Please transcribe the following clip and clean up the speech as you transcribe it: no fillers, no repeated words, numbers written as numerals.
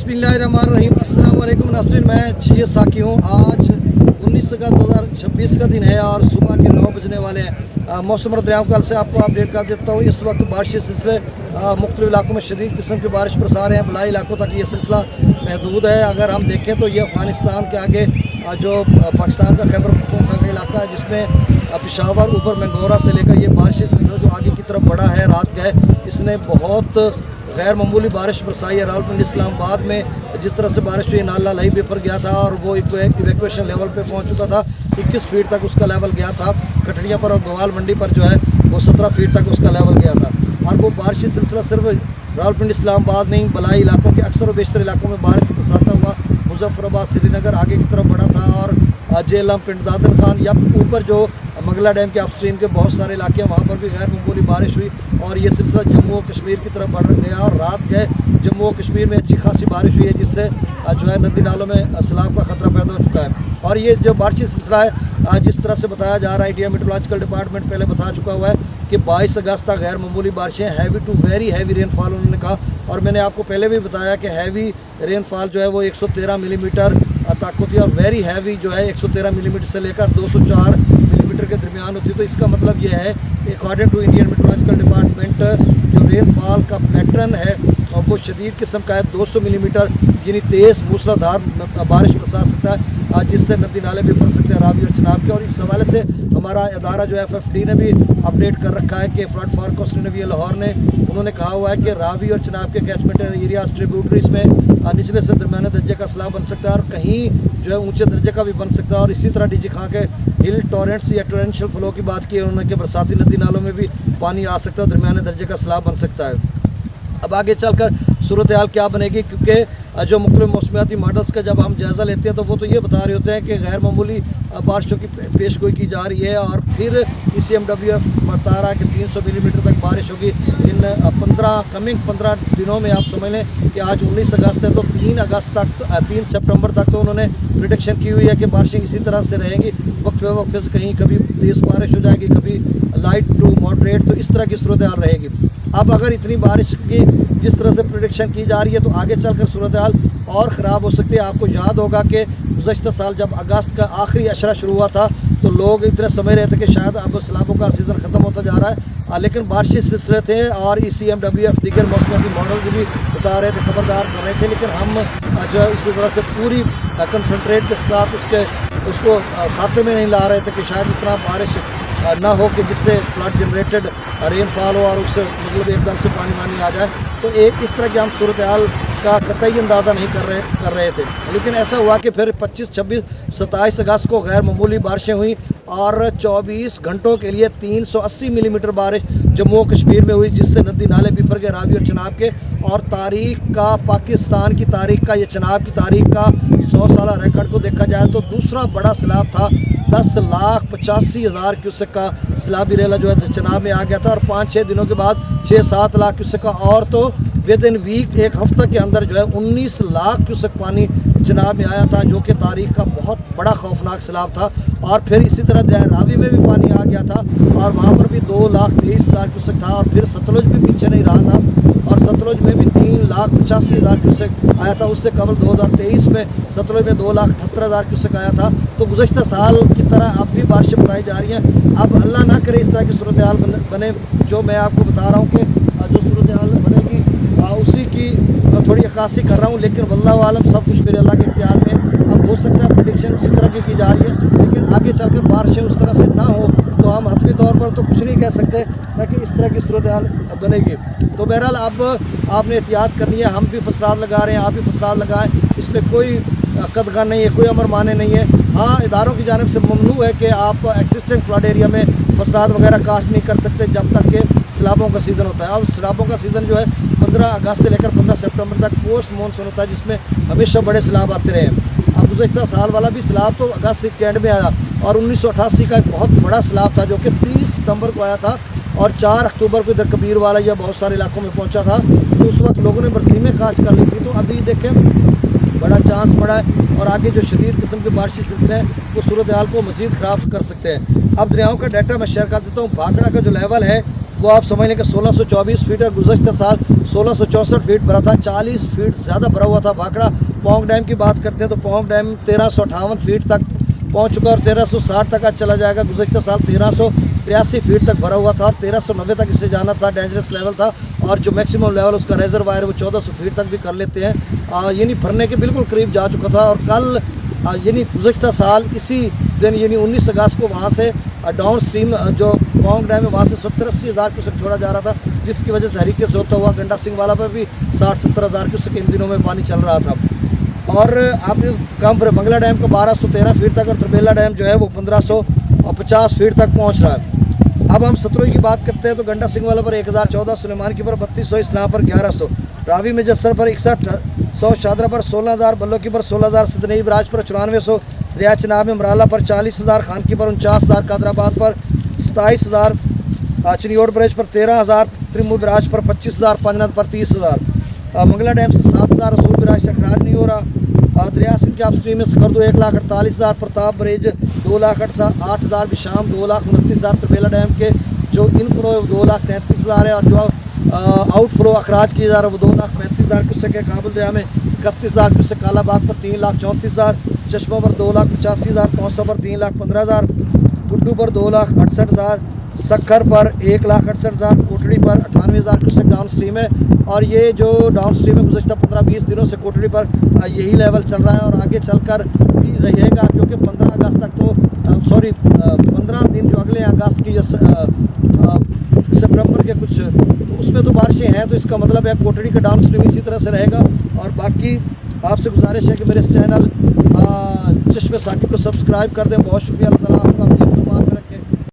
बिस्मिल्लाहिर्रहमानिर्रहीम। अस्सलाम वालेकुम नाज़रीन, मैं जी साकी हूँ। आज 19 अगस्त 2026 का दिन है और सुबह के 9 बजने वाले हैं। मौसम और दरियाओं कल से आपको अपडेट कर देता हूँ। इस वक्त बारिश के सिलसिले मुख्तलिफ इलाकों में शदीद किस्म की बारिश बरसा रहे हैं। बलाई इलाकों तक ये सिलसिला महदूद है। अगर हम देखें तो ये अफ़गानिस्तान के आगे जो पाकिस्तान का खैबर पख्तूनख्वा का इलाका है, जिसमें पेशावर ऊपर मंगोरा से लेकर ये बारिश सिलसिला जो आगे की तरफ बढ़ा है रात का है, इसने बहुत गैर मामूली बारिश बरसाई है। रावलपिंडी इस्लामाबाद में जिस तरह से बारिश हुई, नाला लही पेपर गया था और वो इवैक्यूएशन लेवल पे पहुंच चुका था। 21 फीट तक उसका लेवल गया था। कटड़िया पर और गोवाल मंडी पर जो है वो 17 फीट तक उसका लेवल गया था। और वो बारिशी सिलसिला सिर्फ रावलपिंडी इस्लामाबाद नहीं, बलाई इलाकों के अक्सर व बेशतर इलाकों में बारिश बरसाता हुआ मुजफ्फराबाद श्रीनगर आगे की तरफ बढ़ा था। और जेलम पिंड दादन खान या ऊपर जो मंगला डैम के अपस्ट्रीम के बहुत सारे इलाके हैं, वहाँ पर भी गैर मामूली बारिश हुई और ये सिलसिला जम्मू और कश्मीर की तरफ बढ़ गया। और रात गए जम्मू और कश्मीर में अच्छी खासी बारिश हुई है, जिससे जो है नदी नालों में सैलाब का खतरा पैदा हो चुका है। और ये जो बारिशी सिलसिला है, जिस तरह से बताया जा रहा है, इंडिया मेट्रोलॉजिकल डिपार्टमेंट पहले बता चुका हुआ है कि 22 अगस्त तक गैर मामूली बारिशें, heavy to very heavy rainfall उन्होंने कहा। और मैंने आपको पहले भी बताया कि हैवी रेनफॉल जो है वो 113 मिलीमीटर तक होती है और वेरी हैवी जो है 113 मिलीमीटर से लेकर 204 मिलीमीटर के दरमियान होती है। तो इसका मतलब ये है कि according to Indian meteorological department जो रेनफॉल का पैटर्न है और वो शदीद किस्म का है। 200 मिलीमीटर यानी तेज़ मूसलाधार बारिश बरसा सकता है, जिससे नदी नाले भी भर सकते हैं रावी और चनाब के। और इस हवाले से हमारा इदारा जो FFD ने भी अपडेट कर रखा है कि फ्लड फोरकास्ट लाहौर ने उन्होंने कहा हुआ है कि रावी और चनाब के कैचमेंट एरियाज ट्रिब्यूटरीज में निचले से दरमियाने दर्जे का सैलाब बन सकता है और कहीं जो है ऊंचे दर्जे का भी बन सकता है। और इसी तरह डीजी खां के हिल टॉरेंट्स या टोरेंशियल फ्लो की बात की है उन्होंने कि बरसाती नदी नालों में भी पानी आ सकता है और दरमियाने दर्जे का सैलाब बन सकता है। अब आगे चलकर सूरत हाल क्या बनेगी, क्योंकि जो मुख्तलिफ मौसमियाती मॉडल्स का जब हम जायज़ा लेते हैं तो वो तो ये बता रहे होते हैं कि गैर मामूली बारिशों की पेशगोई की जा रही है। और फिर ECMWF बता रहा है कि 300 मिलीमीटर तक बारिश होगी इन 15 दिनों में। आप समझ लें कि आज 19 अगस्त है तो 3 सितंबर तक तो उन्होंने प्रिडिक्शन की हुई है कि बारिशें इसी तरह से रहेंगी। वक्फे से कहीं कभी तेज़ बारिश हो जाएगी, कभी लाइट टू मॉडरेट, तो इस तरह की सूरत हाल रहेगी। अब अगर इतनी बारिश की जिस तरह से प्रेडिक्शन की जा रही है तो आगे चलकर सूरत हाल और ख़राब हो सकती है। आपको याद होगा कि गुज़श्ता साल जब अगस्त का आखिरी अशरा शुरू हुआ था तो लोग इतने समझ रहे थे कि शायद अब सैलाबों का सीज़न ख़त्म होता जा रहा है, लेकिन बारिशी सिलसिले थे और ECMWF दीगर मौसमियाती मॉडल भी बता रहे थे, खबरदार कर रहे थे। लेकिन हम जो इसी तरह से पूरी कंसनट्रेट के साथ उसको खाते में नहीं ला रहे थे कि शायद इतना बारिश ना हो कि जिससे फ्लड जनरेटेड रेनफॉल हो और उससे मतलब एकदम से पानी आ जाए। तो एक इस तरह की हम सूरत हाल का कतई अंदाज़ा नहीं कर रहे थे। लेकिन ऐसा हुआ कि फिर 25, 26, 27 अगस्त को गैर मामूली बारिशें हुई और 24 घंटों के लिए 380 मिलीमीटर बारिश जम्मू कश्मीर में हुई, जिससे नदी नाले बिफर गए रावी और चनाब के। और तारीख का, पाकिस्तान की तारीख का, ये चनाब की तारीख का 100 साल रिकॉर्ड को देखा जाए तो दूसरा बड़ा सैलाब था। 10,85,000 क्यूसेक का सैलाबी रेला जो है चनाब में आ गया था। और 5-6 दिनों के बाद 6-7 लाख क्यूसेक का, और तो विद इन वीक एक हफ्ते के अंदर जो है 19 लाख क्यूसेक पानी चनाब में आया था, जो कि तारीख का बहुत बड़ा खौफनाक सैलाब था। और फिर इसी तरह दरिया रावी में भी पानी आ गया था और वहाँ पर भी 2,23,000 क्यूसेक था। और फिर सतलुज भी पीछे नहीं रहा था और सतलुज में भी 3,85,000 क्यूसेक आया था। उससे कबल 2023 में सतलुज में 2,78,000 क्यूसेक आया था। तो गुज़श्ता साल की तरह अब भी बारिशें बताई जा रही हैं। अब अल्लाह ना करे इस तरह की सूरत हाल बने जो मैं आपको बता रहा हूँ कि जो सूरत हाल बनेगी उसी की मैं थोड़ी अक्कासी कर रहा हूँ। लेकिन वल्लाहु आलम, सब कुछ मेरे अल्लाह के इख्तियार में है। अब हो सकता है प्रेडिक्शन उसी तरह की जा रही है, लेकिन आगे चलकर बारिशें उस तरह से ना हो तो हम हतमी तौर पर तो कुछ नहीं कह सकते ताकि इस तरह की सूरत हाल बनेगी। तो बहरहाल अब आपने एहतियात करनी है। हम भी फसलात लगा रहे हैं, आप भी फसलात लगाएं, इसमें कोई कदगन नहीं है, कोई अमर माने नहीं है। हाँ, इदारों की जानिब से ममनू है कि आप एक्सिस्टेंट फ्लड एरिया में फसलात वगैरह काश्त नहीं कर सकते जब तक कि सैलाबों का सीज़न होता है। अब सैलाबों का सीज़न जो है 15 अगस्त से लेकर 15 सितंबर तक पोस्ट मानसून होता है, जिसमें हमेशा बड़े सैलाब आते रहे हैं। अब गुज़श्ता साल वाला भी सैलाब तो अगस्त के एंड में आया और 1988 का एक बहुत बड़ा सैलाब था जो कि 30 सितंबर को आया था और 4 अक्टूबर को इधर कबीर वाला या बहुत सारे इलाकों में पहुंचा था। तो उस वक्त लोगों ने बरसीमें काज कर ली थी। तो अभी देखें बड़ा चांस पड़ा है और आगे जो शदीद किस्म के बारिशी सिलसिले हैं वो सूरत हाल को मज़ीद ख़राब कर सकते हैं। अब दरियाओं का डाटा मैं शेयर कर देता हूँ। भाखड़ा का जो लेवल है वो आप समझ लें कि 1624 फीट और गुज़श्ता साल 1664 फीट भरा था। 40 फीट ज़्यादा भरा हुआ था भाखड़ा। पोंग डैम की बात करते हैं तो पोंग डैम 1358 फीट तक पहुंच चुका और 1360 तक आज चला जाएगा। गुज़श्ता साल 1383 फीट तक भरा हुआ था और 1390 तक इससे जाना था, डेंजरस लेवल था। और जो मैक्सिमम लेवल उसका रेजरवायर वो 1400 फीट तक भी कर लेते हैं, यानी भरने के बिल्कुल करीब जा चुका था। और कल यानी गुज़श्ता साल इसी दिन यानी 19 अगस्त को वहाँ से डाउन स्ट्रीम जो पोंग डैम है वहाँ से 70-80 हज़ार क्यूसेक छोड़ा जा रहा था, जिसकी वजह से हरीके से होता हुआ गंडा सिंह वाला पर भी 60-70 हज़ार क्यूसेक इन दिनों में पानी चल रहा था। और अब कम मंगला डैम का 1213 फीट तक और त्रिबेला डैम जो है वो 1550 फीट तक पहुँच रहा है। अब हम सतलुज की बात करते हैं तो गंडा सिंह वाला पर 1014, सुलेमान की पर 3200, इस्लाम पर 1100, रावी मुजस्सर पर 6100, शादरा पर 16000, बल्लो की पर 16000, सिदनई बराज पर 9400, दरिया चिनाब में मराला पर 40000, खान की पर 49,000, कादराबाद पर 27,000, चिनियोड़ ब्रिज पर 13,000, त्रिमू बराज पर 25,000, पंजनद पर 30,000, मंगला डैम से 7,000, रसूल बराज से खराज नहीं हो रहा। दरिया सिंह के अपस्ट्रीम में सकरदो 1,48,000, प्रताप ब्रिज 2,08,000, बिशाम 2,29,000, त्रिबेला डैम के जो इनफ्लो है वो 2,33,000 है और जो आउटफ्लो अखराज किया जा रहा है वो 2,35,000 क्यूसेक है। काबुल दरिया में 31,000 क्यूसेक, कालाबाग पर 3,34,000, चश्मा पर 2,85,000, तौसा पर 3,15,000, गुड्डू पर 2,68,000, सखर पर 1,68,000, कोटड़ी पर 98,000 क्यूसेक डाउन स्ट्रीम है। और ये जो डाउन स्ट्रीम है गुज़श्ता 15-20 दिनों से कोटड़ी पर यही लेवल चल रहा है और आगे चलकर भी रहेगा, क्योंकि 15 अगस्त तक तो 15 दिन जो अगले अगस्त की सितंबर के कुछ तो उसमें तो बारिशें हैं, तो इसका मतलब है कोटड़ी का डाउन स्ट्रीम इसी तरह से रहेगा। और बाकी आपसे गुजारिश है कि मेरे इस चैनल चश्मे साकिब को सब्सक्राइब कर दें। बहुत शुक्रिया। अल्लाह ताला